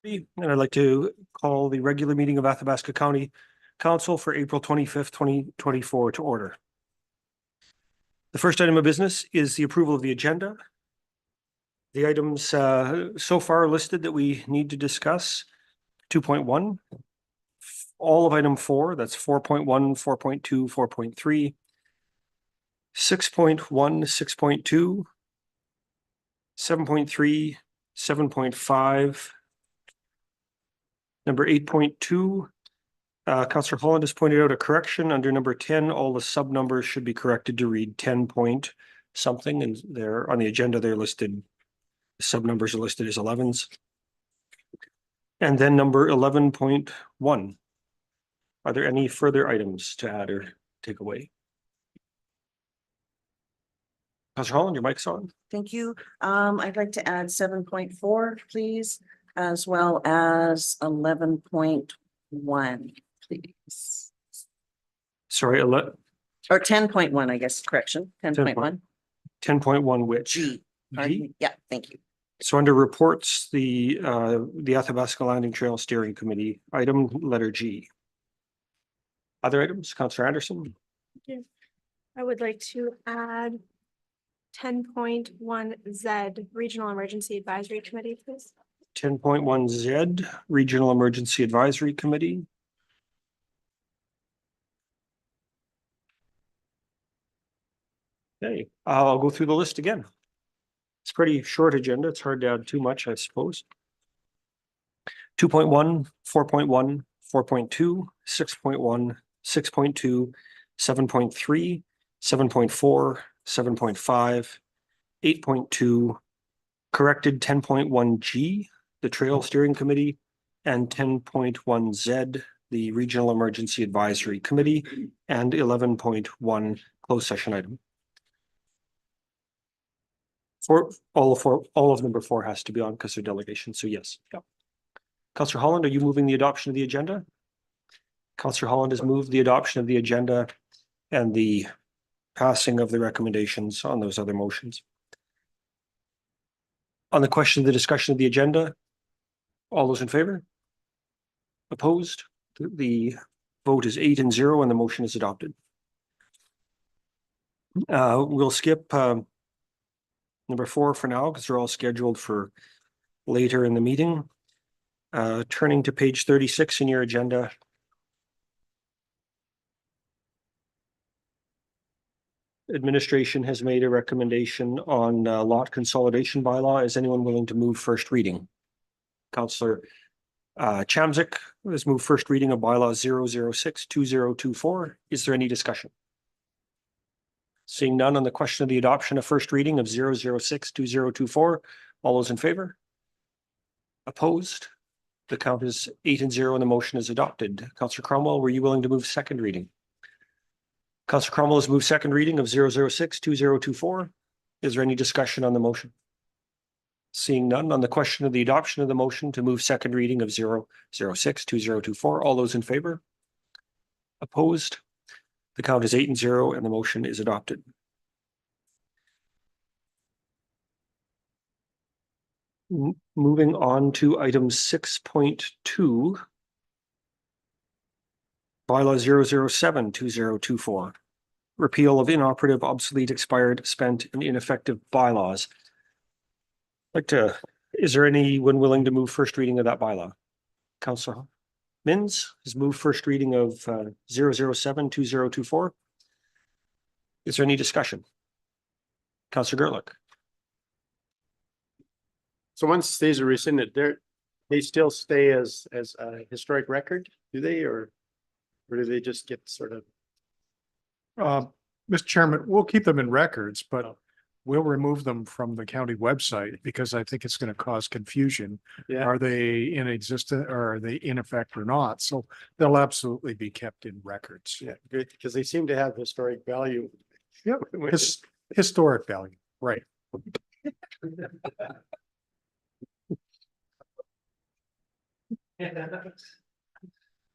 And I'd like to call the regular meeting of Athabasca County Council for April 25th, 2024 to order. The first item of business is the approval of the agenda. The items so far listed that we need to discuss: 2.1, all of item 4, that's 4.1, 4.2, 4.3, 6.1, 6.2, 7.3, 7.5, number 8.2. Councillor Holland has pointed out a correction under number 10. All the sub numbers should be corrected to read 10 point something, and they're on the agenda. They're listed. The sub numbers are listed as 11s. And then number 11.1. Are there any further items to add or take away? Councillor Holland, your mic's on. Thank you. I'd like to add 7.4, please, as well as 11.1, please. Sorry, Or 10.1, I guess, correction, 10.1. 10.1 which? G. G? Yeah, thank you. So under reports, the Athabasca Landing Trail Steering Committee, item letter G. Other items, Councillor Anderson? I would like to add 10.1 Z, Regional Emergency Advisory Committee, please. 10.1 Z, Regional Emergency Advisory Committee. Okay, I'll go through the list again. It's a pretty short agenda. It's hard to add too much, I suppose. 2.1, 4.1, 4.2, 6.1, 6.2, 7.3, 7.4, 7.5, 8.2, corrected 10.1 G, the Trail Steering Committee, and 10.1 Z, the Regional Emergency Advisory Committee, and 11.1 closed session item. All of number 4 has to be on because they're delegation. So yes. Yeah. Councillor Holland, are you moving the adoption of the agenda? Councillor Holland has moved the adoption of the agenda and the passing of the recommendations on those other motions. On the question of the discussion of the agenda, all those in favor? Opposed? The vote is 8-0 and the motion is adopted. We'll skip number 4 for now because they're all scheduled for later in the meeting. Turning to page 36 in your agenda. Administration has made a recommendation on lot consolidation bylaw. Is anyone willing to move first reading? Councillor Chamzik has moved first reading of bylaw 006-2024. Is there any discussion? Seeing none on the question of the adoption of first reading of 006-2024, all those in favor? Opposed? The count is 8-0 and the motion is adopted. Councillor Cromwell, were you willing to move second reading? Councillor Cromwell has moved second reading of 006-2024. Is there any discussion on the motion? Seeing none on the question of the adoption of the motion to move second reading of 006-2024, all those in favor? Opposed? The count is 8-0 and the motion is adopted. Moving on to item 6.2. Bylaw 007-2024. Repeal of inoperative, obsolete, expired, spent, and ineffective bylaws. Is there anyone willing to move first reading of that bylaw? Councillor Mins has moved first reading of 007-2024. Is there any discussion? Councillor Gerlich. So once these are rescinded, they still stay as a historic record, do they, or do they just get sort of? Mr. Chairman, we'll keep them in records, but we'll remove them from the county website because I think it's going to cause confusion. Yeah. Are they in existence or are they in effect or not? So they'll absolutely be kept in records. Yeah, good, because they seem to have historic value. Yep. Historic value, right.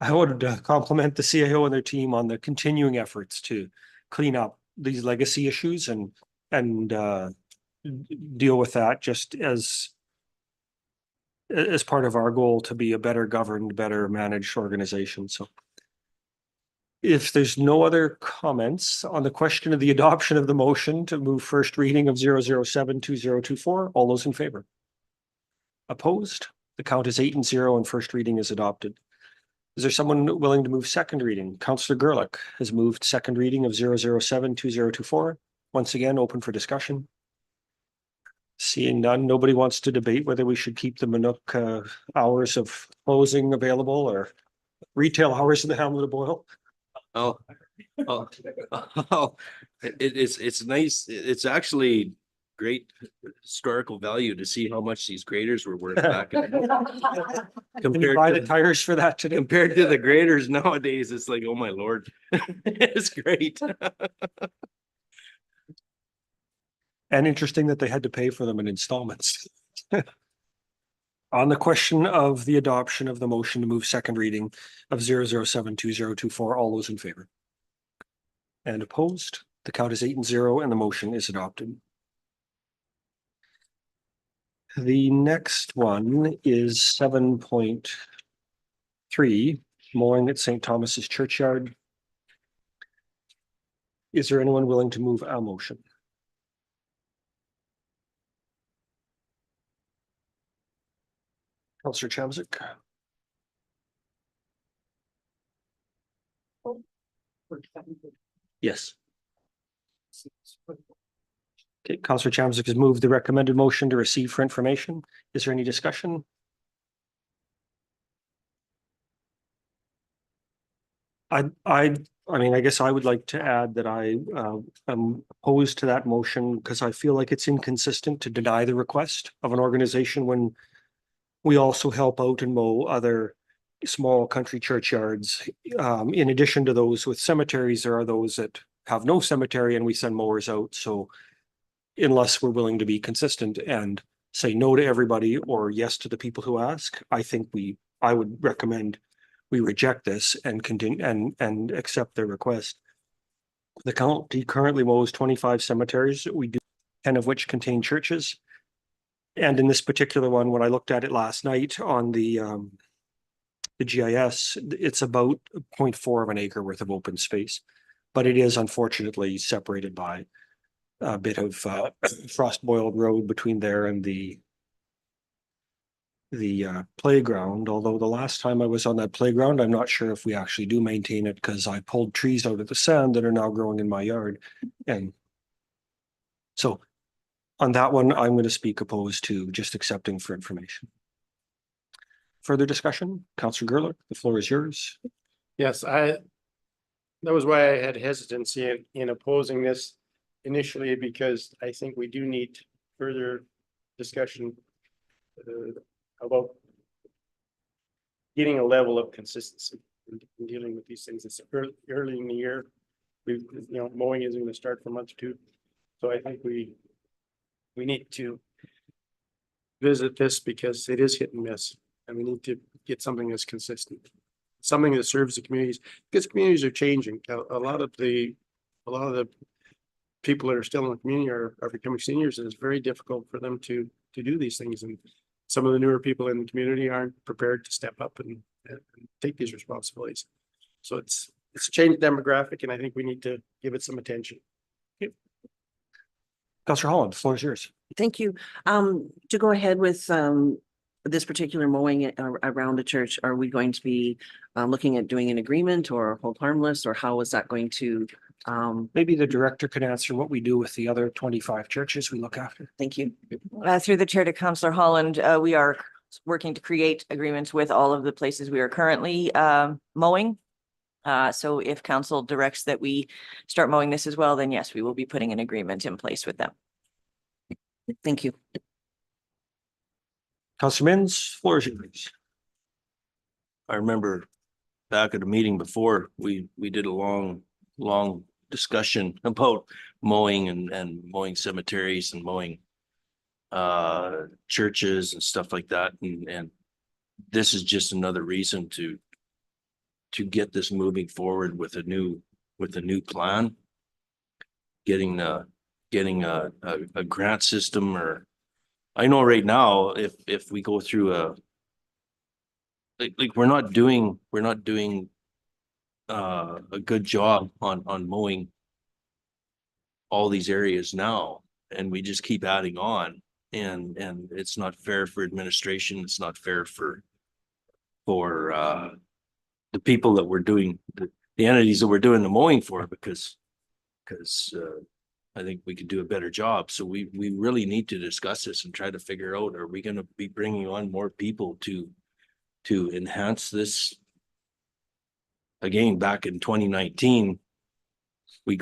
I would compliment the CIO and their team on the continuing efforts to clean up these legacy issues and deal with that, just as as part of our goal to be a better governed, better managed organization. So if there's no other comments on the question of the adoption of the motion to move first reading of 007-2024, all those in favor? Opposed? The count is 8-0 and first reading is adopted. Is there someone willing to move second reading? Councillor Gerlich has moved second reading of 007-2024. Once again, open for discussion. Seeing none, nobody wants to debate whether we should keep the Minnook hours of closing available or retail hours in the Hamlet of Boyle. Oh, it's nice. It's actually great historical value to see how much these graders were worth back. Can you Compared buy the to, tires for that today? compared to the graders nowadays, it's like, oh my lord. It's great. And interesting that they had to pay for them in installments. On the question of the adoption of the motion to move second reading of 007-2024, all those in favor? And opposed? The count is 8-0 and the motion is adopted. The next one is 7.3, mowing at St. Thomas's Churchyard. Is there anyone willing to move our motion? Councillor Chamzik. Yes. Okay, Councillor Chamzik has moved the recommended motion to receive for information. Is there any discussion? I mean, I guess I would like to add that I am opposed to that motion because I feel like it's inconsistent to deny the request of an organization when we also help out and mow other small country churchyards. In addition to those with cemeteries, there are those that have no cemetery and we send mowers out. So unless we're willing to be consistent and say no to everybody or yes to the people who ask, I would recommend we reject this and continue and accept their request. The county currently mows 25 cemeteries. We do 10 of which contain churches. And in this particular one, when I looked at it last night on the GIS, it's about 0.4 of an acre worth of open space, but it is unfortunately separated by a bit of frost boiled road between there and the playground. Although the last time I was on that playground, I'm not sure if we actually do maintain it because I pulled trees out of the sand that are now growing in my yard. And so on that one, I'm going to speak opposed to just accepting for information. Further discussion? Councillor Gerlich, the floor is yours. Yes, that was why I had hesitancy in opposing this initially, because I think we do need further discussion about getting a level of consistency in dealing with these things. It's early in the year. Mowing isn't going to start for month 2. So I think we need to visit this because it is hit and miss, and we need to get something that's consistent, something that serves the communities, because communities are changing. A lot of the people that are still in the community are becoming seniors, and it's very difficult for them to do these things. And some of the newer people in the community aren't prepared to step up and take these responsibilities. So it's a changed demographic, and I think we need to give it some attention. Councillor Holland, the floor is yours. Thank you. To go ahead with this particular mowing around the church, are we going to be looking at doing an agreement or hold harmless, or how is that going to? Maybe the director can answer what we do with the other 25 churches we look after. Thank you. Through the chair to Councillor Holland, we are working to create agreements with all of the places we are currently mowing. So if council directs that we start mowing this as well, then yes, we will be putting an agreement in place with them. Thank you. Councillor Mins, floor is yours. I remember back at a meeting before, we did a long discussion about mowing and mowing cemeteries and mowing churches and stuff like that. And this is just another reason to get this moving forward with a new plan. Getting a grant system or I know right now, if we go through like we're not doing a good job on mowing all these areas now, and we just keep adding on, and it's not fair for administration, it's not fair for the people that we're doing, the entities that we're doing the mowing for, because I think we could do a better job. So we really need to discuss this and try to figure out, are we gonna be bringing on more people to enhance this? Again, back in 2019, we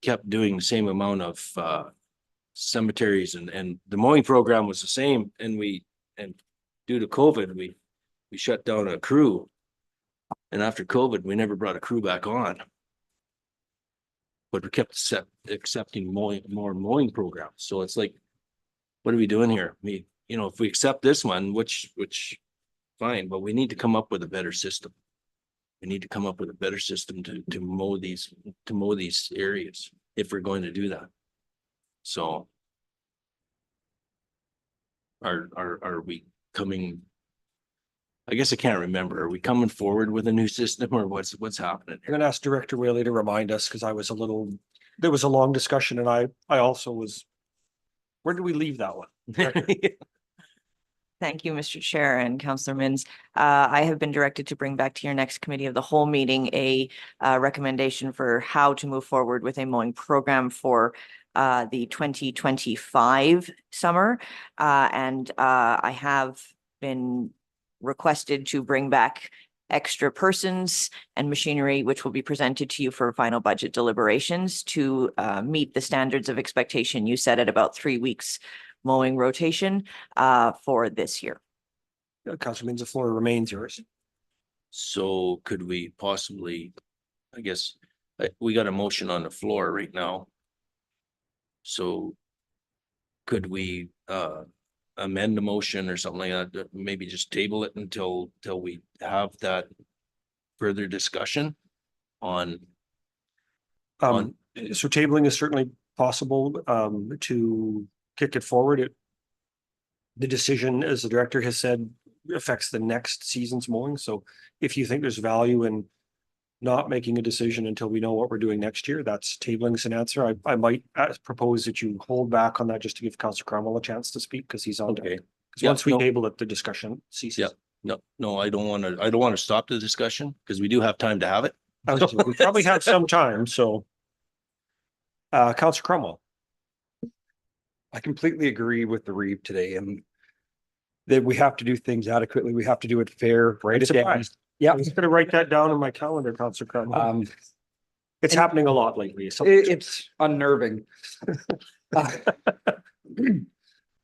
kept doing the same amount of cemeteries, and the mowing program was the same, and due to COVID, we shut down a crew. And after COVID, we never brought a crew back on. But we kept accepting more mowing programs. So it's like, what are we doing here? If we accept this one, which fine, but we need to come up with a better system. We need to come up with a better system to mow these areas if we're going to do that. So are we coming? I guess I can't remember. Are we coming forward with a new system, or what's happening I'm here? gonna ask Director Whaley to remind us, because there was a long discussion, and I also was, where did we leave that one? Thank you, Mr. Chair and Councillor Mins. I have been directed to bring back to your next committee of the whole meeting a recommendation for how to move forward with a mowing program for the 2025 summer. And I have been requested to bring back extra persons and machinery, which will be presented to you for final budget deliberations to meet the standards of expectation you set at about 3 weeks mowing rotation for this year. Councilor Mins, the floor remains yours. So could we possibly, I guess, we got a motion on the floor right now. So could we amend the motion or something like that, maybe just table it until we have that further discussion on? So tabling is certainly possible to kick it forward. The decision, as the director has said, affects the next season's mowing. So if you think there's value in not making a decision until we know what we're doing next year, that's tabling is an answer. I might propose that you hold back on that just to give Councillor Cromwell a chance to speak, because he's on. Okay. Because Yeah, once we no. table it, the discussion ceases. Yeah. No, I don't want to stop the discussion, because we do have time to have it. We probably have some time, so. Councillor Cromwell. I completely agree with the Reeve today, and that we have to do things adequately. We have to do it fair, write it down. Surprised. Yeah. I'm just gonna write that down in my calendar, Councillor Cromwell. It's and- happening a lot lately. So It's unnerving.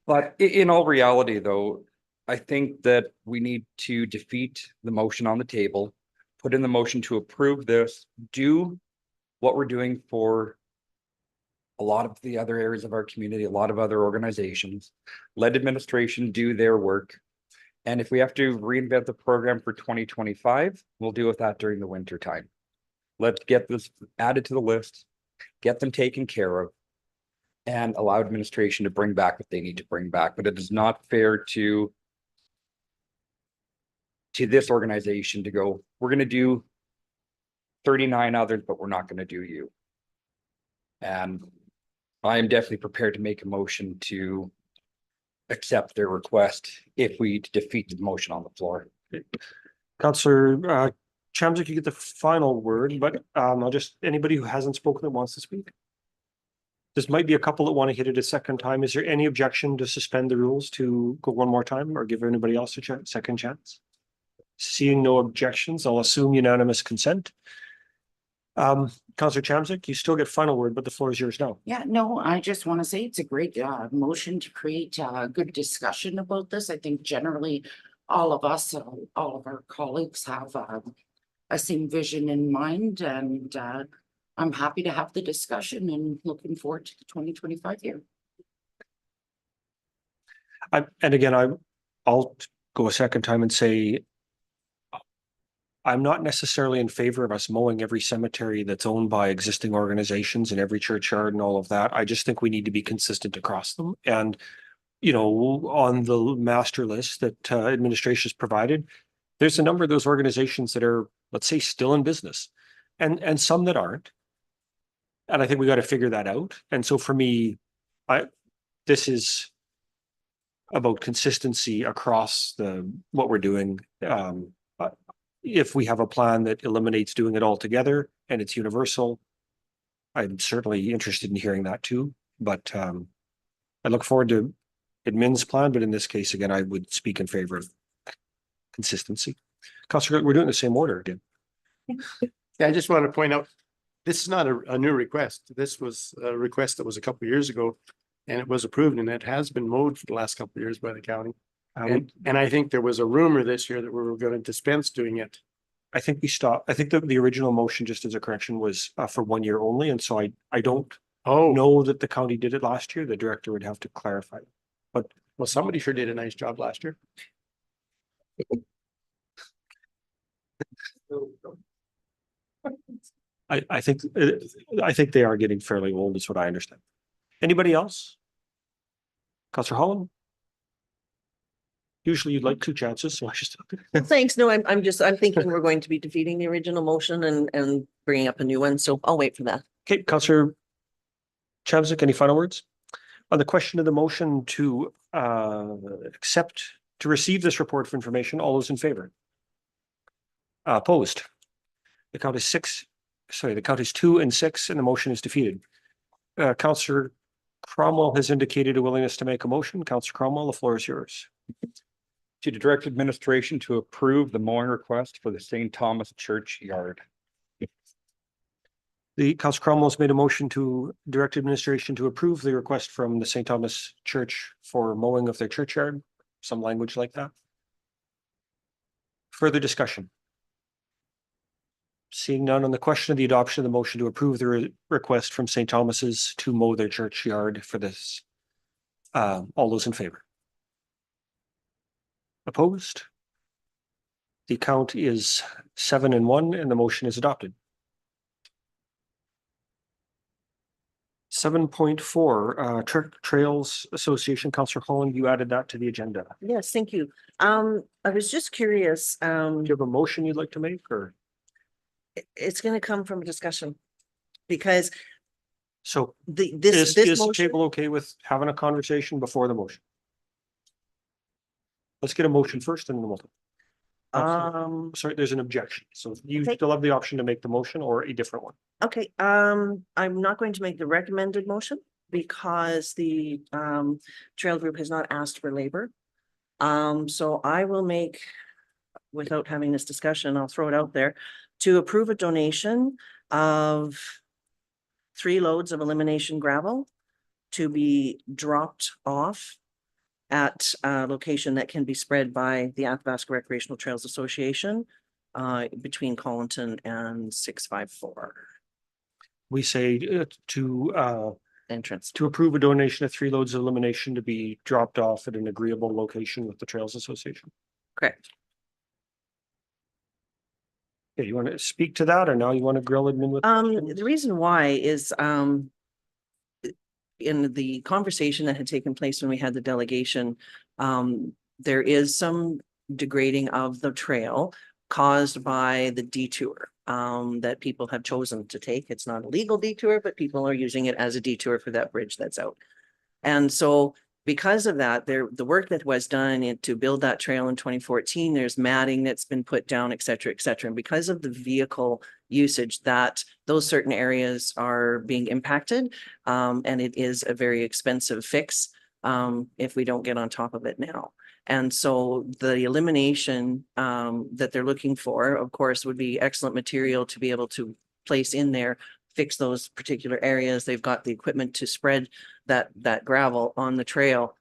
But in all reality, though, I think that we need to defeat the motion on the table, put in the motion to approve this, do what we're doing for a lot of the other areas of our community, a lot of other organizations, let administration do their work. And if we have to reinvent the program for 2025, we'll deal with that during the winter time. Let's get this added to the list, get them taken care of, and allow administration to bring back what they need to bring back. But it is not fair to this organization to go, we're going to do 39 others, but we're not going to do you. And I am definitely prepared to make a motion to accept their request if we defeat the motion on the floor. Councillor Chamzik, you get the final word, but I'll just, anybody who hasn't spoken that wants to speak. This might be a couple that want to hit it a second time. Is there any objection to suspend the rules to go one more time or give anybody else a second chance? Seeing no objections, I'll assume unanimous consent. Councillor Chamzik, you still get final word, but the floor is yours now. Yeah, no, I just want to say it's a great motion to create a good discussion about this. I think generally all of us, all of our colleagues have a same vision in mind, and I'm happy to have the discussion and looking forward to the 2025 year. And again, I'll go a second time and say I'm not necessarily in favor of us mowing every cemetery that's owned by existing organizations and every churchyard and all of that. I just think we need to be consistent across them. And, you know, on the master list that administration's provided, there's a number of those organizations that are, let's say, still in business and some that aren't. And I think we got to figure that out. And so for me, this is about consistency across what we're doing. If we have a plan that eliminates doing it all together and it's universal, I'm certainly interested in hearing that too. But I look forward to admin's plan, but in this case, again, I would speak in favor of consistency. Councillor, we're doing the same order again. Yeah, I just want to point out, this is not a new request. This was a request that was a couple of years ago and it was approved and it has been mowed for the last couple of years by the county. And I think there was a rumor this year that we were going to dispense doing it. I think we stopped. I think the original motion, just as a correction, was for 1 year only. And so I don't Oh, know that the county did it last year. The director would have to clarify. well, somebody sure did a nice job last year. I think they are getting fairly old is what I understand. Anybody else? Councillor Holland? Usually you'd like 2 chances, so I just. Thanks. No, I'm thinking we're going to be defeating the original motion and bringing up a new one. So I'll wait for that. Okay, Councillor Chamzik, any final words? On the question of the motion to receive this report of information, all those in favor? Opposed? The count is 2 and 6 and the motion is defeated. Councillor Cromwell has indicated a willingness to make a motion. Councillor Cromwell, the floor is yours. To direct administration to approve the mowing request for the St. Thomas Church Yard. The Councillor Cromwell's made a motion to direct administration to approve the request from the St. Thomas Church for mowing of their churchyard, some language like that. Further discussion? Seeing none on the question of the adoption of the motion to approve the request from St. Thomas's to mow their churchyard for this. All those in favor? Opposed? The count is 7 and 1 and the motion is adopted. 7.4, Trails Association, Councillor Holland, you added that to the agenda. Yes, thank you. I was just curious, Do you have a motion you'd like to make or? it's going to come from a discussion because So this is the motion, table okay with having a conversation before the motion? Let's get a motion first and then we'll. Sorry, there's an objection. So you Okay. still have the option to make the motion or a different one. okay, I'm not going to make the recommended motion because the trail group has not asked for labor. So I will make, without having this discussion, I'll throw it out there, to approve a donation of 3 loads of elimination gravel to be dropped off at a location that can be spread by the Athabasca Recreational Trails Association between Collinton and 654 We say to entrance. approve a donation of 3 loads of elimination to be dropped off at an agreeable location with the Trails Association. Correct. Okay, you want to speak to that or now you want to grill admin with? questions? The reason why is in the conversation that had taken place when we had the delegation, there is some degrading of the trail caused by the detour that people have chosen to take. It's not a legal detour, but people are using it as a detour for that bridge that's out. And so because of that, the work that was done to build that trail in 2014, there's matting that's been put down, et cetera, et cetera. And because of the vehicle usage, that those certain areas are being impacted. And it is a very expensive fix if we don't get on top of it now. And so the elimination that they're looking for, of course, would be excellent material to be able to place in there, fix those particular areas. They've got the equipment to spread that gravel on the trail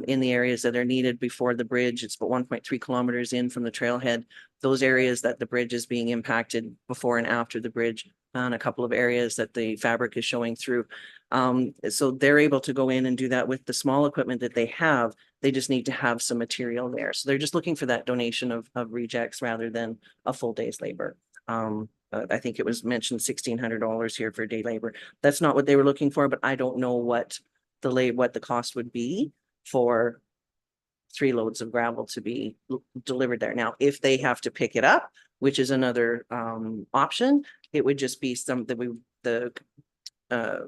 in the areas that are needed before the bridge. It's about 1.3 kilometers in from the trailhead. Those areas that the bridge is being impacted before and after the bridge, and a couple of areas that the fabric is showing through. So they're able to go in and do that with the small equipment that they have. They just need to have some material there. So they're just looking for that donation of rejects rather than a full day's labor. I think it was mentioned $1,600 here for day labor. That's not what they were looking for, but I don't know what the cost would be for 3 loads of gravel to be delivered there. Now, if they have to pick it up, which is another option, it would just be the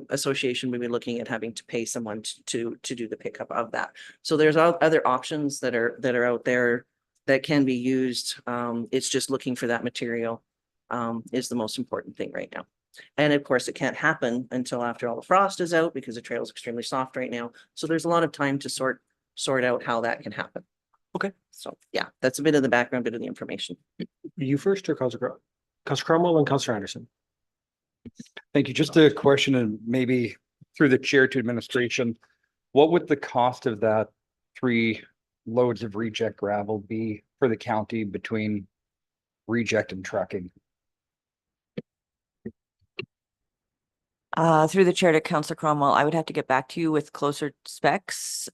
association would be looking at having to pay someone to do the pickup of that. So there's other options that are out there that can be used. It's just looking for that material is the most important thing right now. And of course, it can't happen until after all the frost is out because the trail is extremely soft right now. So there's a lot of time to sort out how that can happen. Okay. So yeah, that's a bit of the background, bit of the information. You first or Councillor Cromwell and Councillor Anderson? Thank you. Just a question, and maybe through the chair to administration, what would the cost of that 3 loads of reject gravel be for the county between reject and trucking? Through the chair to Councillor Cromwell, I would have to get back to you with closer specs.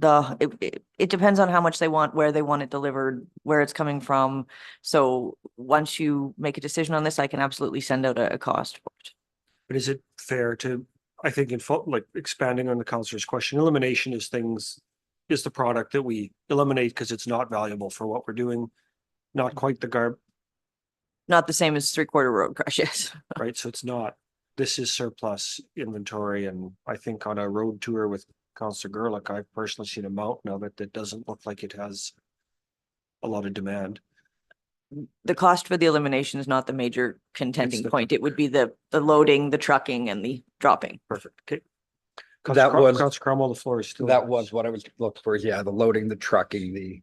It depends on how much they want, where they want it delivered, where it's coming from. So once you make a decision on this, I can absolutely send out a cost for it. But is it fair to, I think like expanding on the councillor's question, elimination is the product that we eliminate because it's not valuable for what we're doing. Not quite the Not the same as 3/4 road crush, yes. right? So it's not, this is surplus inventory. And I think on a road tour with Councillor Gerlich, I've personally seen a mountain of it that doesn't look like it has a lot of demand. The cost for the elimination is not the major contending the- point. It would be the loading, the trucking and the dropping. Perfect. Okay. That was- Councillor Cromwell, the floor is still. That yours. was what I was looking for. Yeah, the loading, the trucking,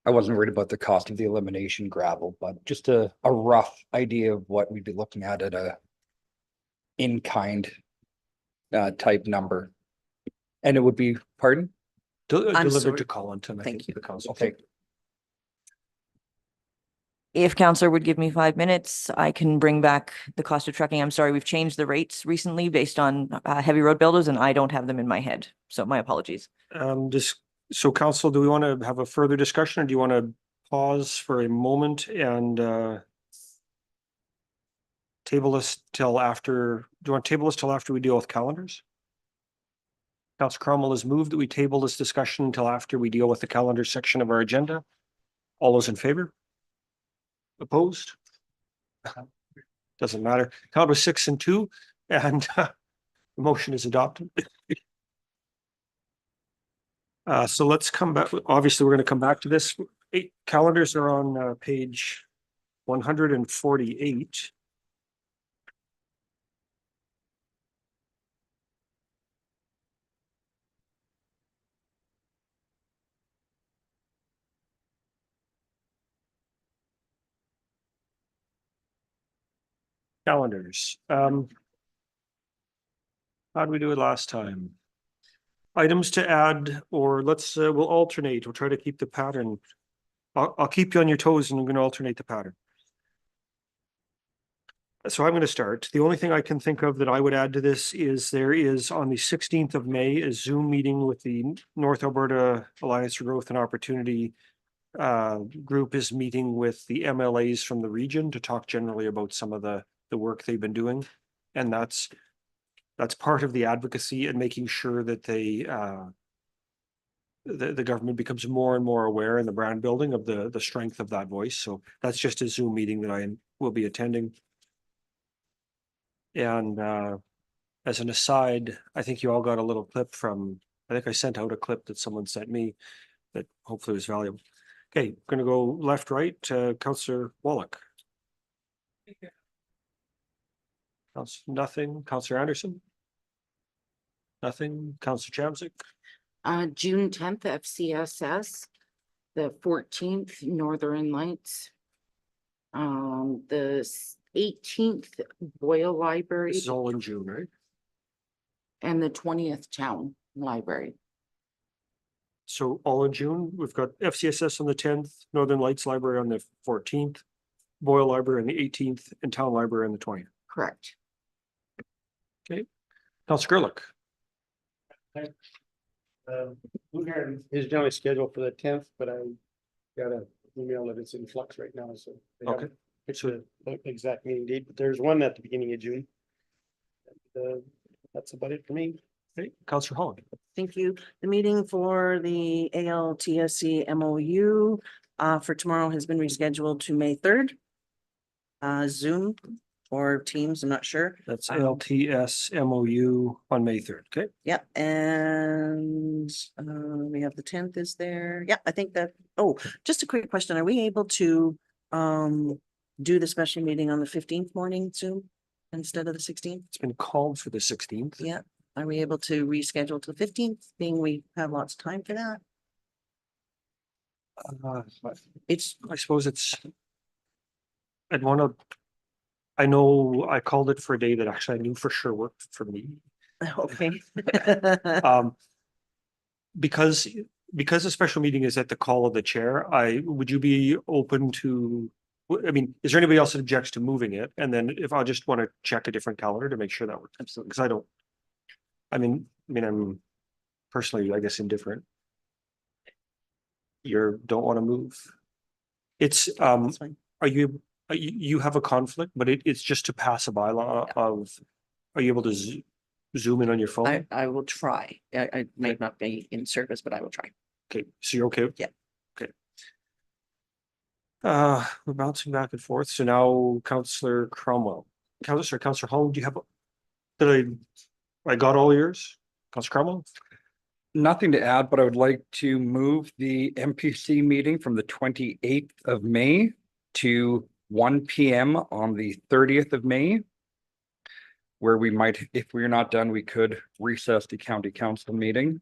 I wasn't worried about the cost of the elimination gravel, but just a rough idea of what we'd be looking at a in-kind type number. And it would be, pardon? I'm Delivered sorry. to Collinton. I Thank think, you. the council. Okay. If Counselor would give me 5 minutes, I can bring back the cost of trucking. I'm sorry, we've changed the rates recently based on heavy road builders and I don't have them in my head. So my apologies. So council, do we want to have a further discussion or do you want to pause for a moment and table this till after, do you want to table this till after we deal with calendars? Councillor Cromwell has moved that we table this discussion until after we deal with the calendar section of our agenda. All those in favor? Opposed? Doesn't matter. Count was 6 and 2 and the motion is adopted. So let's come back. Obviously, we're going to come back to this. 8 calendars are on page 148. Calendars. How did we do it last time? Items to add, or we'll alternate. We'll try to keep the pattern. I'll keep you on your toes and I'm going to alternate the pattern. So I'm going to start. The only thing I can think of that I would add to this is there is on the 16th of May, a Zoom meeting with the North Alberta Alliance for Growth and Opportunity group is meeting with the MLAs from the region to talk generally about some of the work they've been doing. And that's part of the advocacy and making sure that the government becomes more and more aware in the brand building of the strength of that voice. So that's just a Zoom meeting that I will be attending. And as an aside, I think you all got a little clip from, I think I sent out a clip that someone sent me that hopefully was valuable. Okay, going to go left, right, Councillor Wallach. Nothing. Councillor Anderson? Nothing. Councillor Chamzik? June 10th, FCSS, the 14th, Northern Lights. The 18th, Boyle Library, This is all in June, right? and the 20th, Town Library. So all in June, we've got FCSS on the 10th, Northern Lights Library on the 14th, Boyle Library on the 18th, and Town Library on the 20th. Correct. Counselor Gerlich. Blue Heron is generally scheduled for the 10th, but I got an email that it's in flux right now, so. they Okay. haven't picked the exact meeting date, but there's one at the beginning of June. That's about it for me. Okay, Counselor Holland. Thank you. The meeting for the ALTSC MOU for tomorrow has been rescheduled to May 3rd. Zoom or Teams, I'm not sure. That's LTS MOU on May 3rd. Okay. Yep, and we have the 10th is there. Yeah, I think that, oh, just a quick question. Are we able to do the special meeting on the 15th morning Zoom instead of the 16th? It's been called for the 16th. Yeah. Are we able to reschedule to the 15th, being we have lots of time for that? It's, I suppose it's. I'd want to. I know I called it for a day that actually I knew for sure worked for me. okay. Because the special meeting is at the call of the chair, would you be open to? I mean, is there anybody else that objects to moving it? And then if I just want to check a different calendar to make sure that works. Absolutely. Because I don't. I'm personally, I guess, indifferent. You don't want to move. It's That's fine. you have a conflict, but it's just to pass a bylaw of, are you able to zoom in on your phone? I will try. I might not be in service, but I will try. Okay, so you're okay? Yeah. Okay. We're bouncing back and forth. So now Councillor Cromwell. Councillor Holland, do you have, I got all yours? Councillor Cromwell? Nothing to add, but I would like to move the MPC meeting from the 28th of May to 1 PM on the 30th of May. Where we might, if we're not done, we could recess the county council meeting.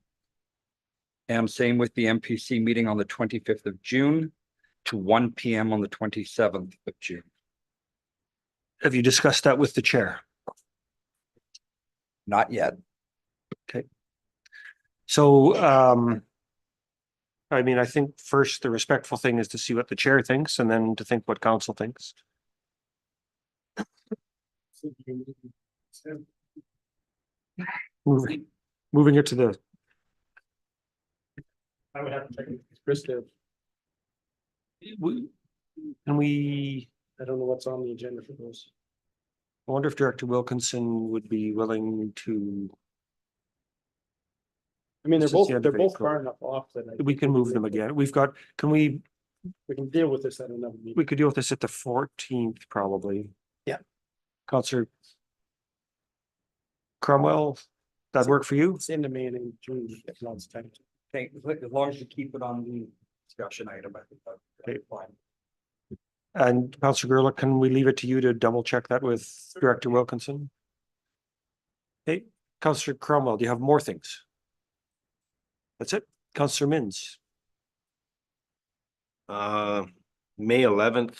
And same with the MPC meeting on the 25th of June to 1 PM on the 27th of June. Have you discussed that with the chair? Not yet. So, I mean, I think first the respectful thing is to see what the chair thinks and then to think what council thinks. Moving it to the, I would have to check with Krista. can we, I don't know what's on the agenda for those. I wonder if Director Wilkinson would be willing to, I mean, This is the end they're of both April. far enough off that we can move them again. We can deal with this at another meeting. we could deal with this at the 14th probably. Yeah. Councillor Cromwell, that work for you? It's into May and in June, we get lots of time. Okay, as long as you keep it on the discussion item, I think that's fine. And Councillor Gerlich, can we leave it to you to double check that with Director Wilkinson? Okay, Councillor Cromwell, do you have more things? That's it. Councillor Mins. May 11th,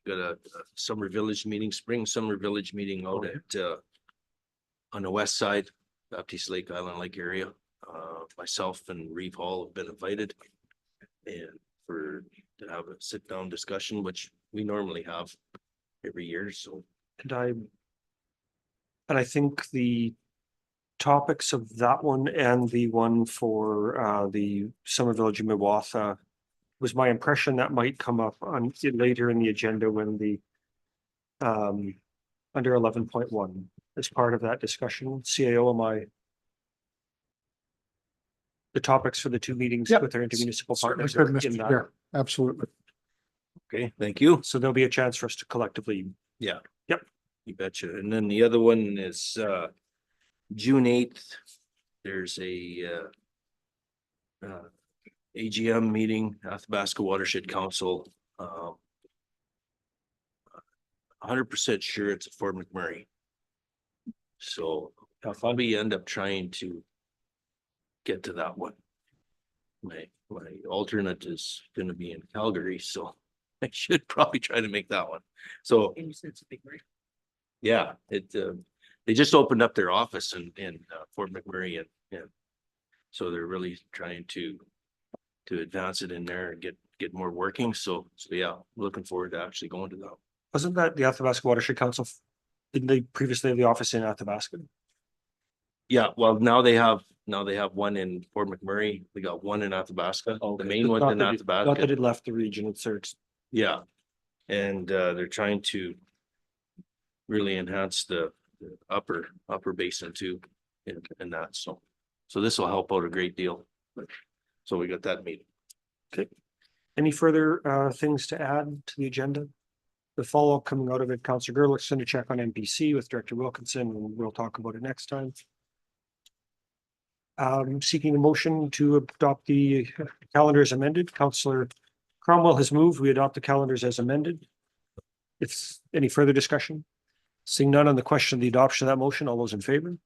got a summer village meeting, spring summer village meeting out at on the west side, Baptiste Lake Island Lake area. Myself and Reeve Hall have been invited and to have a sit down discussion, which we normally have every year. So And I think the topics of that one and the one for the Summer Village in Miwatha was my impression that might come up on later in the agenda when the under 11.1 as part of that discussion. CAO, the topics for the two meetings Yep. with our intermunicipal Certainly partners could, are Mr. in that. Chair. Absolutely. okay, thank you. So there'll be a chance for us to collectively. Yeah. Yep. You betcha. And then the other one is June 8th. There's a AGM meeting, Athabasca Watershed Council. 100% sure it's at Fort McMurray. So I'll probably end up trying to get to that one. My alternate is gonna be in Calgary, so I should probably try to make that one. So And you said it's a big break. yeah, they just opened up their office in Fort McMurray and so they're really trying to advance it in there and get more working. So yeah, looking forward to actually going to that. Wasn't that the Athabasca Watershed Council Didn't they previously have the office in Athabasca? Yeah, well, now they have one in Fort McMurray. We got one in Athabasca. The main one's in Not that Athabasca. it left the region, it's searched. Yeah. And they're trying to really enhance the upper basin too in that. So this will help out a great deal. So we got that meeting. Okay. Any further things to add to the agenda? The follow-up coming out of it, Councillor Gerlich's going to check on MPC with Director Wilkinson, and we'll talk about it next time. Seeking a motion to adopt the calendar as amended. Councillor Cromwell has moved. We adopt the calendars as amended. If any further discussion? Seeing none on the question of the adoption of that motion, all those in favor?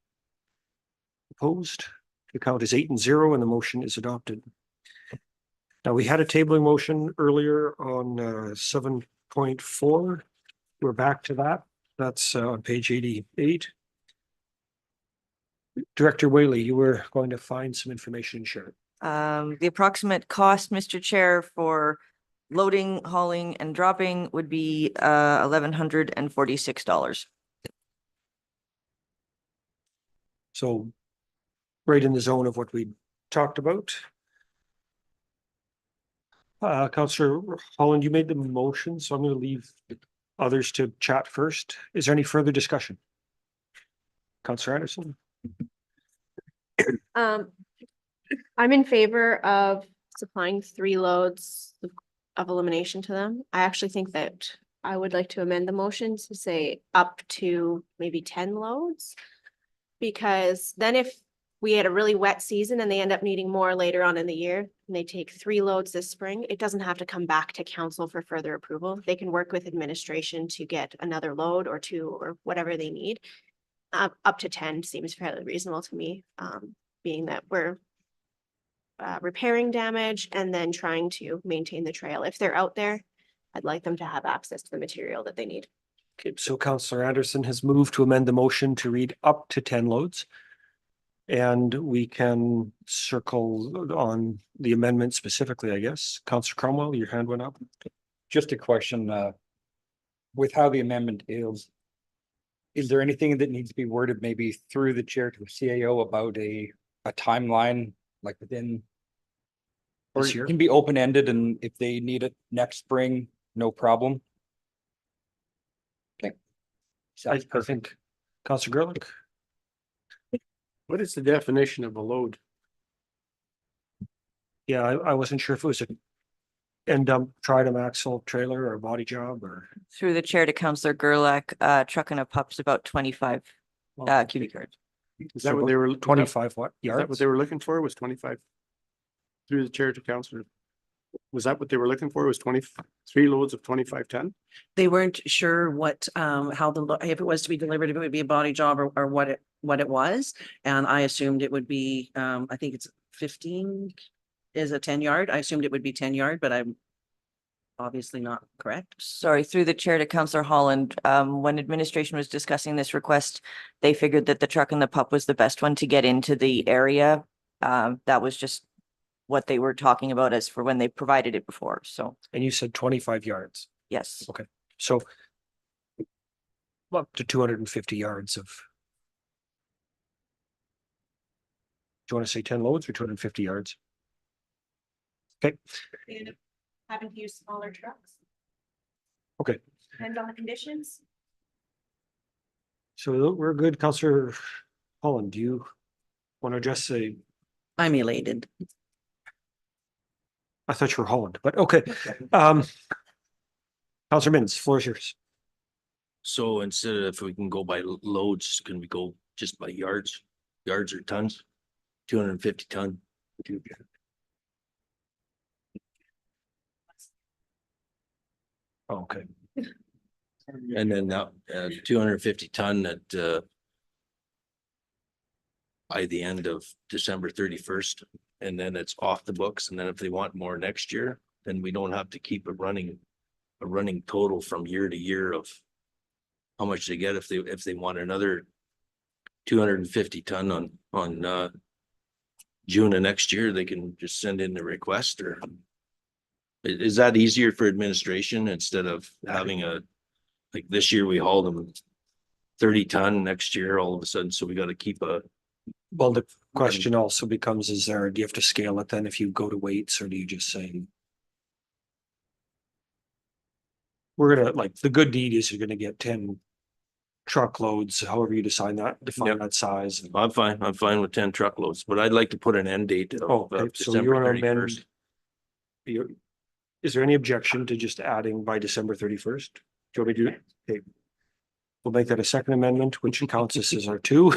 Opposed? The count is 8-0 and the motion is adopted. Now, we had a tabling motion earlier on 7.4. We're back to that. That's on page 88. Director Whaley, you were going to find some information and share it. The approximate cost, Mr. Chair, for loading, hauling and dropping would be $1,146. So right in the zone of what we talked about. Councillor Holland, you made the motion, so I'm going to leave others to chat first. Is there any further discussion? Councillor Anderson? I'm in favor of supplying 3 loads of elimination to them. I actually think that I would like to amend the motion to say up to maybe 10 loads. Because then if we had a really wet season and they end up needing more later on in the year, and they take 3 loads this spring, it doesn't have to come back to council for further approval. They can work with administration to get another load or 2 or whatever they need. Up to 10 seems fairly reasonable to me, being that we're repairing damage and then trying to maintain the trail. If they're out there, I'd like them to have access to the material that they need. Okay, so Councillor Anderson has moved to amend the motion to read up to 10 loads. And we can circle on the amendment specifically, I guess. Councillor Cromwell, your hand went up. Just a question, with how the amendment is there anything that needs to be worded maybe through the chair to the CAO about a timeline, like within? Or This it year? can be open-ended, and if they need it next spring, no problem. Okay. I think Councillor Gerlich. What is the definition of a load? Yeah, I wasn't sure if it was a end dump, tridem axle trailer or a body job or. Through the chair to Councillor Gerlach, truck and a pup's about 25 cubic yards. Is that what they were? 25 what? Is that what Yards? they were looking for? Was 25? Through the chair to councillor. Was that what they were looking for? Was 23 loads of 25 ton? They weren't sure what, how if it was to be delivered, if it would be a body job or what it was. And I assumed it would be, I think it's 15 is a 10-yard. I assumed it would be 10-yard, but I'm obviously not correct. Sorry, through the chair to Councillor Holland, when administration was discussing this request, they figured that the truck and the pup was the best one to get into the area. That was just what they were talking about as for when they provided it before. So, And you said 25 yards. yes. Okay, so up to 250 yards of. Do you want to say 10 loads or 250 yards? Okay, They end up having to use smaller trucks. Okay. Depends on the conditions. so we're good. Councillor Holland, do you want to address I'm elated. I thought you were Holland, but okay. Councillor Mins, floor is yours. So instead of if we can go by loads, can we go just by yards or tons? 250 ton. Oh, okay. And then 250 ton at by the end of December 31st, and then it's off the books. And then if they want more next year, then we don't have to keep a running total from year to year of how much they get if they want another 250 ton on June of next year, they can just send in the request. Or is that easier for administration instead of having like this year we hauled them 30-ton next year all of a sudden, so we gotta keep a, Well, the question also becomes, do you have to scale it then if you go to weights, or do you just say? We're gonna, like, the good deed is you're gonna get 10 truckloads, however you define Yep. that size. I'm fine with 10 truckloads, but I'd like to put an end date Oh, of okay, so you December wanna amend? 31st. Is there any objection to just adding by December 31st? Do you want me to do? Okay. We'll make that a second amendment, which counts as our two.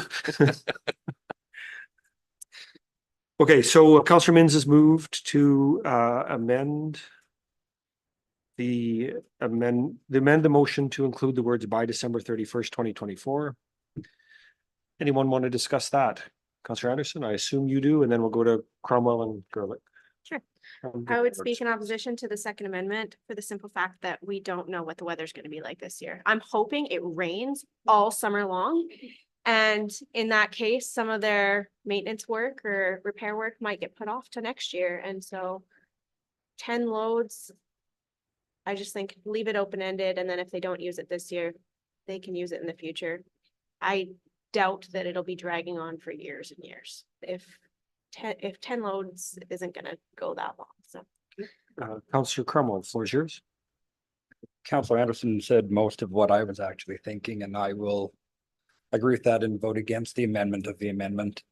Okay, so Counselor Mins has moved to amend the motion to include the words by December 31st, 2024. Anyone want to discuss that? Counselor Anderson, I assume you do, and then we'll go to Cromwell and Gerlich. Sure. I would speak in opposition to the second amendment for the simple fact that we don't know what the weather's going to be like this year. I'm hoping it rains all summer long. And in that case, some of their maintenance work or repair work might get put off to next year. And so 10 loads, I just think leave it open-ended. And then if they don't use it this year, they can use it in the future. I doubt that it'll be dragging on for years and years. If 10 loads isn't gonna go that long, so. Counselor Cromwell, the floor is yours. Councillor Anderson said most of what I was actually thinking, and I will agree with that and vote against the amendment of the amendment.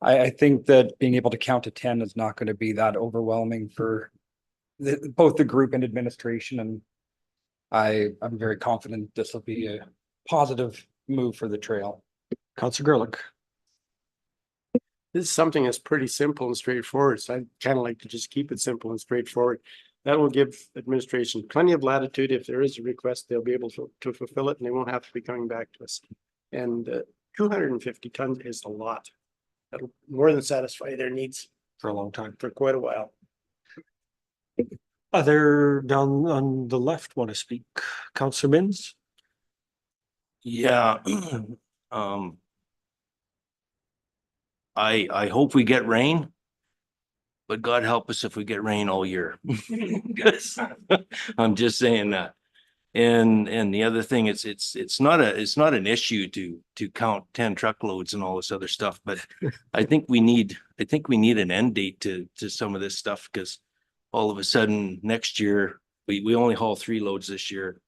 I think that being able to count to 10 is not going to be that overwhelming for both the group and administration, and I'm very confident this will be a positive move for the trail. Counselor Gerlich. This is something that's pretty simple and straightforward, so I'd kind of like to just keep it simple and straightforward. That will give administration plenty of latitude. If there is a request, they'll be able to fulfill it, and they won't have to be coming back to us. And 250 tons is a lot. That'll more than satisfy their needs For a long time. for quite a while. Other down on the left want to speak? Counselor Mins? Yeah. I hope we get rain. But God help us if we get rain all year. I'm just saying that. And the other thing is it's not an issue to count 10 truckloads and all this other stuff, but I think we need an end date to some of this stuff, because all of a sudden next year we only haul 3 loads this year.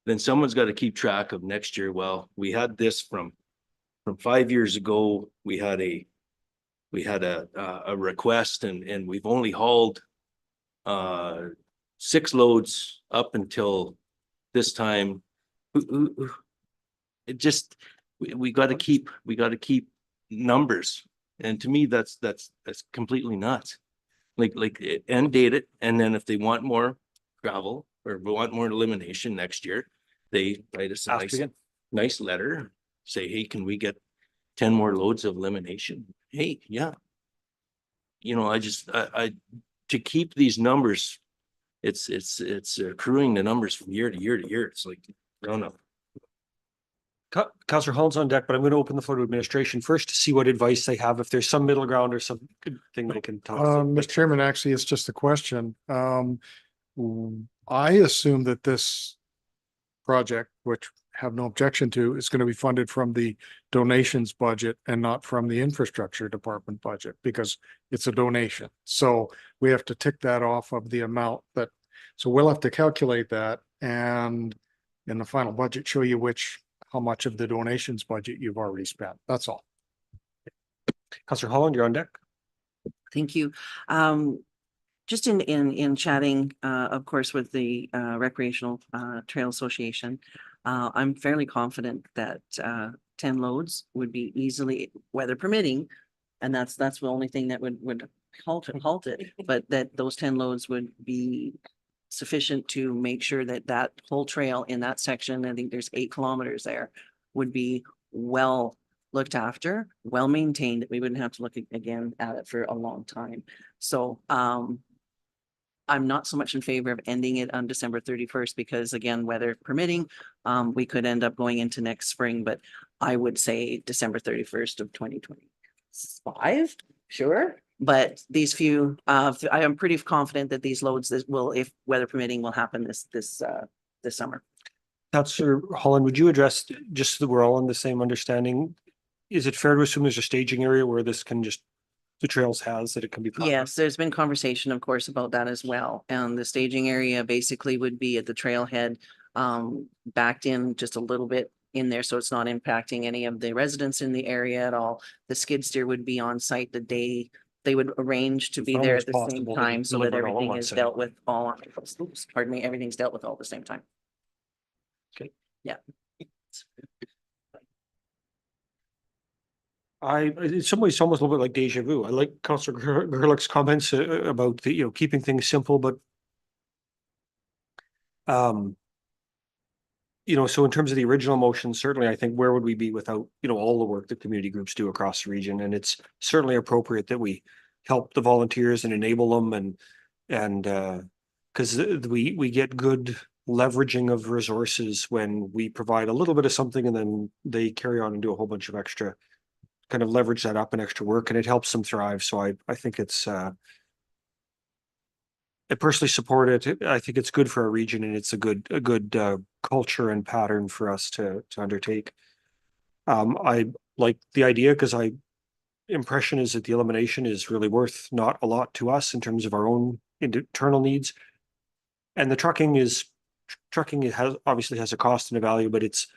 Then someone's got to keep track of next year. Well, we had this from 5 years ago. We had a request, and we've only hauled 6 loads up until this time. It just, we got to keep numbers, and to me that's completely nuts. Like end date it, and then if they want more gravel or want more elimination next year, they write us a nice letter, say, hey, can we get 10 more loads of elimination? Hey, yeah. You know, I to keep these numbers, it's accruing the numbers from year to year to year. It's like, I don't know. Counselor Holland's on deck, but I'm going to open the floor to administration first to see what advice they have, if there's some middle ground or some good thing they can tell us. Mr. Chairman, actually, it's just a question. I assume that this project, which I have no objection to, is going to be funded from the donations budget and not from the infrastructure department budget, because it's a donation. So we have to tick that off of the amount that, so we'll have to calculate that, and in the final budget, show you how much of the donations budget you've already spent. That's all. Counselor Holland, you're on deck. Thank you. Just in chatting, of course, with the Recreational Trail Association, I'm fairly confident that 10 loads would be easily, weather permitting, and that's the only thing that would halt it, but that those 10 loads would be sufficient to make sure that whole trail in that section, I think there's 8 kilometers there, would be well looked after, well maintained, that we wouldn't have to look again at it for a long time. So I'm not so much in favor of ending it on December 31st, because again, weather permitting, we could end up going into next spring, but I would say December 31st of 2025, sure. But these few, I am pretty confident that these loads will, if weather permitting, will happen this summer. Councillor Holland, would you address, just so that we're all on the same understanding? Is it fair to assume there's a staging area where this can just, the trails has, that it can be? parked? Yes, there's been conversation, of course, about that as well. And the staging area basically would be at the trailhead, backed in just a little bit in there, so it's not impacting any of the residents in the area at all. The skid steer would be on site the day they would arrange to be there almost at the same possible to time, so that deliver it all at everything once, is eh? dealt with all, oops, pardon me, everything's dealt with all at the same time. Okay. Yeah. In some ways, it's almost a little bit like deja vu. I like Councillor Gerlich's comments about the, keeping things simple, but so in terms of the original motion, certainly I think where would we be without, all the work that community groups do across the region? And it's certainly appropriate that we help the volunteers and enable them and because we get good leveraging of resources when we provide a little bit of something and then they carry on and do a whole bunch of extra, kind of leverage that up and extra work, and it helps them thrive. So I think it's I personally support it. I think it's good for our region, and it's a good culture and pattern for us to undertake. I like the idea because impression is that the elimination is really worth not a lot to us in terms of our own internal needs. And the trucking obviously has a cost and a value, but it's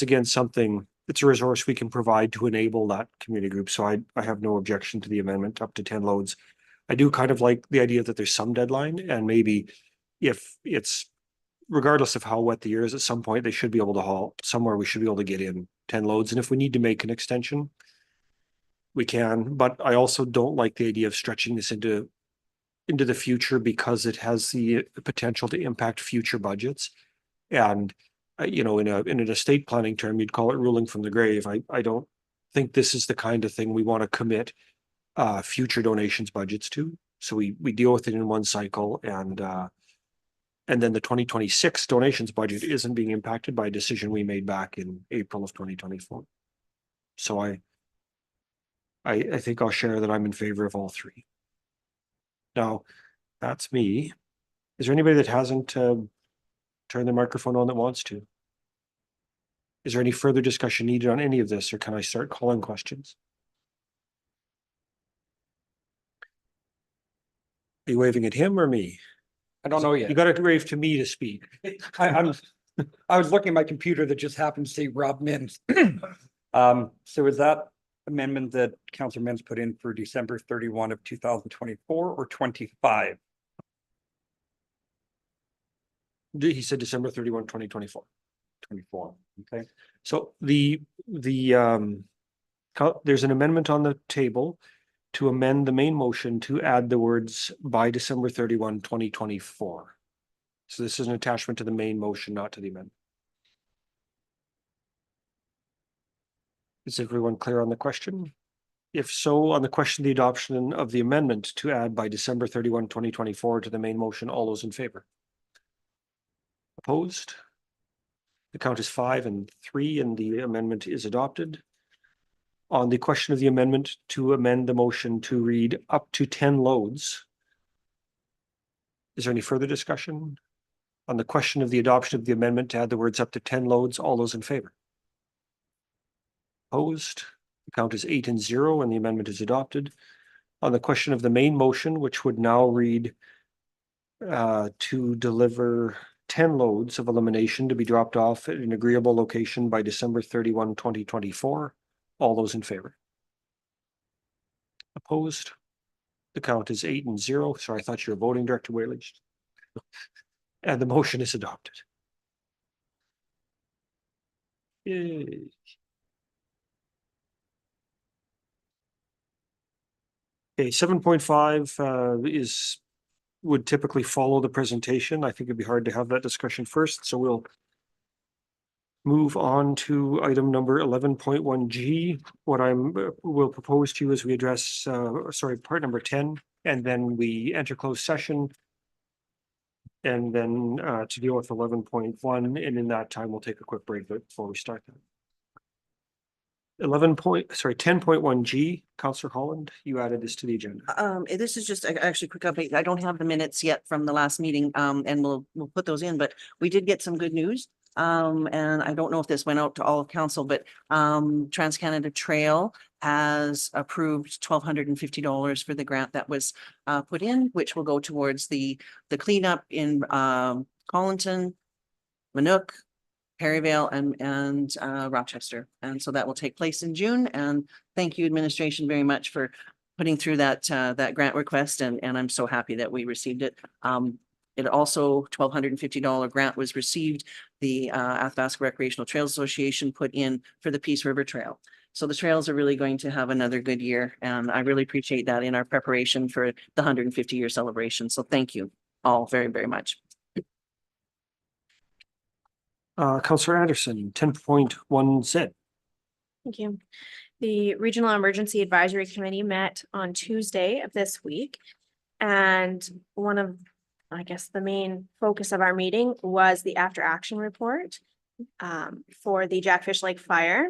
again something, it's a resource we can provide to enable that community group. So I have no objection to the amendment up to 10 loads. I do kind of like the idea that there's some deadline, and maybe if it's regardless of how wet the year is, at some point they should be able to haul somewhere. We should be able to get in 10 loads. And if we need to make an extension, we can. But I also don't like the idea of stretching this into the future, because it has the potential to impact future budgets. And in an estate planning term, you'd call it ruling from the grave. I don't think this is the kind of thing we want to commit future donations budgets to. So we deal with it in one cycle, and then the 2026 donations budget isn't being impacted by a decision we made back in April of 2024. So I think I'll share that I'm in favor of all three. Now, that's me. Is there anybody that hasn't turned their microphone on that wants to? Is there any further discussion needed on any of this, or can I start calling questions? Are you waving at him or me? I don't know You yet. got to wave to me to speak. I was looking at my computer that just happened to say Rob Mims. So is that amendment that Councillor Mims put in for December 31 of 2024 or 25? He said December 31, 2024. 24, okay. So there's an amendment on the table to amend the main motion to add the words by December 31, 2024. So this is an attachment to the main motion, not to the amendment. Is everyone clear on the question? If so, on the question, the adoption of the amendment to add by December 31, 2024 to the main motion, all those in favor? Opposed? The count is 5 and 3, and the amendment is adopted. On the question of the amendment to amend the motion to read up to 10 loads, is there any further discussion? On the question of the adoption of the amendment to add the words up to 10 loads, all those in favor? Opposed? The count is 8 and 0, and the amendment is adopted. On the question of the main motion, which would now read to deliver 10 loads of elimination to be dropped off at an agreeable location by December 31, 2024. All those in favor? Opposed? The count is 8 and 0. Sorry, I thought you were voting, Director Whaley. And the motion is adopted. Yay. Okay, 7.5 would typically follow the presentation. I think it'd be hard to have that discussion first, so we'll move on to item number 11.1G. What will propose to you is we address, part number 10, and then we enter closed session. And then to deal with 11.1, and in that time, we'll take a quick break before we start that. 10.1G, Councillor Holland, you added this to the agenda. This is just actually a quick update. I don't have the minutes yet from the last meeting, and we'll put those in, but we did get some good news. And I don't know if this went out to all of council, but Trans-Canada Trail has approved $1,250 for the grant that was put in, which will go towards the cleanup in Collinton, Manuck, Perryvale and Rochester. And so that will take place in June. And thank you, administration, very much for putting through that grant request. And I'm so happy that we received it. It also $1,250 grant was received. The Athabasca Recreational Trails Association put in for the Peace River Trail. So the trails are really going to have another good year. And I really appreciate that in our preparation for the 150-year celebration. So thank you all very, very much. Councillor Anderson, 10.1Z. Thank you. The Regional Emergency Advisory Committee met on Tuesday of this week. And one of, I guess, the main focus of our meeting was the after action report for the Jackfish Lake fire.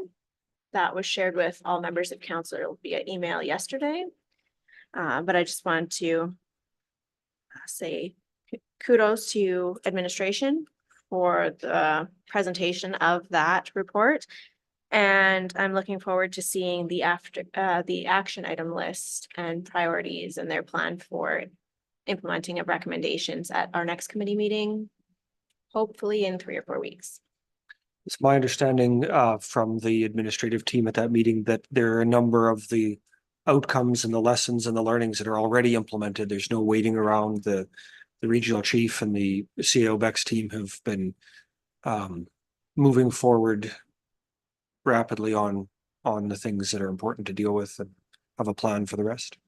That was shared with all members of council via email yesterday. But I just wanted to say kudos to administration for the presentation of that report. And I'm looking forward to seeing the action item list and priorities and their plan for implementing of recommendations at our next committee meeting, hopefully in 3 or 4 weeks. It's my understanding from the administrative team at that meeting that there are a number of the outcomes and the lessons and the learnings that are already implemented. There's no waiting around. The regional chief and the CAO BEX team have been moving forward rapidly on the things that are important to deal with and have a plan for the rest.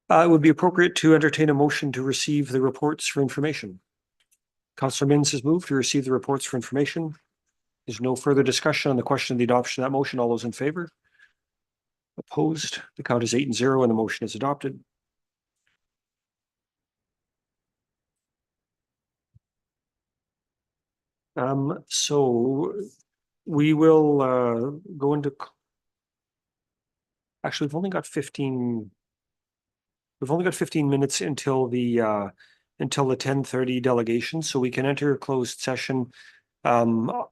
It would be appropriate to entertain a motion to receive the reports for information. Councillor Minns has moved to receive the reports for information. There's no further discussion on the question of the adoption of that motion. All those in favor? Opposed? The count is 8-0 and the motion is adopted. So we will go into. Actually, we've only got 15 minutes until the 10:30 delegation, so we can enter a closed session. CAO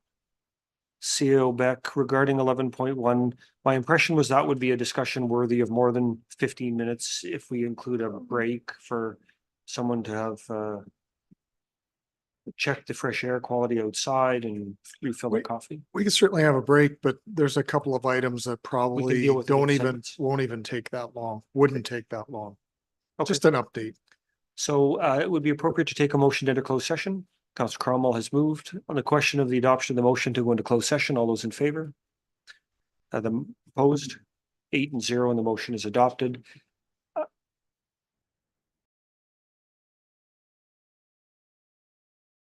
BEC regarding 11.1. My impression was that would be a discussion worthy of more than 15 minutes if we include a break for someone to have check the fresh air quality outside and refill their coffee. We can certainly have a break, but there's a couple of items that probably deal with it in seconds. won't even take that long, wouldn't take that long. Okay. Just an update. So it would be appropriate to take a motion to enter closed session. Councillor Cromwell has moved on the question of the adoption of the motion to go into closed session. All those in favor? The opposed? 8-0 and the motion is adopted.